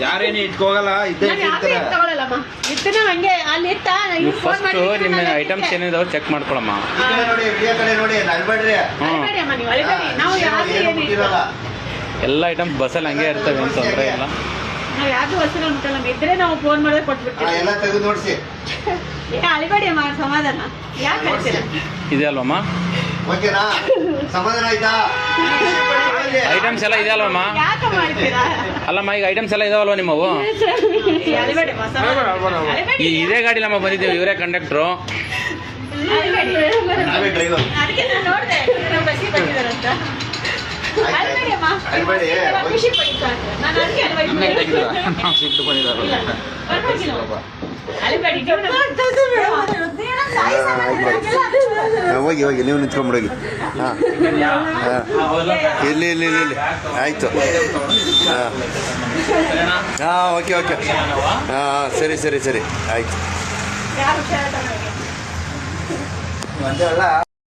ಯಾರೇನು ಇಟ್ಕೋಗಲ್ಲ ಇದ್ದೇ ತಗೊಳ್ಳಲ್ಲಮ್ಮ ಇತ್ತನ ಹಂಗೆ ಅಲ್ಲಿ ಇತ್ತ ಫಸ್ಟ್ ನಿಮ್ಮ ಐಟಮ್ಸ್ ಏನಿದಾವೆ ಚೆಕ್ ಮಾಡ್ಕೊಳಮ್ಮ. ಎಲ್ಲ ಐಟಮ್ಸ್ ಬಸ್ಸಲ್ಲಿ ಹಂಗೆ ಇರ್ತವೆ ಅಂತ ತೊಂದರೆ ಇಲ್ಲ. ನಾವು ಯಾವ್ದು ವಸ್ತುಗಳು ಮುಟ್ಟಲ್ಲ ಇದ್ರೆ ನಾವು ಫೋನ್ ಮಾಡಿದ್ರೆ ಕೊಟ್ಬಿಡ್ತೀವಿ. ಎಲ್ಲ ತೆಗೆದು ನೋಡಿಸಿ ಅಳಿಬೇಡಿ ಅಮ್ಮ ಸಮಾಧಾನ ಯಾಕೆ ಹೇಳ್ತೀರಾ? ಇದೆ ಅಲ್ವಮ್ಮ ಓಕೆನಾ? ಸಮಾಧಾನ ಆಯ್ತಾ? ಐಟಮ್ಸ್ ಎಲ್ಲ ಇದೆ ಅಲ್ವಮ್ಮ? ಯಾಕೆ ಮಾಡ್ತೀರಾ? ಅಲ್ಲಮ್ಮ ಈಗ ಐಟಮ್ಸ್ ಎಲ್ಲ ಇದಾವಲ್ವ ನಿಮ್ಮವು? ಅಳಿಬೇಡಿ ಇದೇ ಗಾಡಿಲಮ್ಮ ಬಂದಿದ್ದೀವಿ, ಇವರೇ ಕಂಡಕ್ಟ್ರು. ನಾವೇ ಡ್ರೈವರ್. ಅದಕ್ಕೆ ನಾನು ನೋಡಿದೆ ಬಸ್ಸಿಗೆ ಬಂದಿದ್ದಾರಂತ. ಅಳ್ಬೇಡಿ. ಖುಷಿ ಪಡಿತಾ ನಾನು ಅದಕ್ಕೆ ಹೋಗಿ ಹೋಗಿ ನೀವು ನಿಂತ್ಕೊಂಡ್ಬಿಡೋಗಿ. ಹಾಂ ಇಲ್ಲಿ ಇಲ್ಲಿ ಇಲ್ಲಿ ಇಲ್ಲಿ ಆಯಿತು. ಹಾಂ ಓಕೆ ಓಕೆ ಹಾಂ ಸರಿ ಸರಿ ಸರಿ ಆಯಿತು.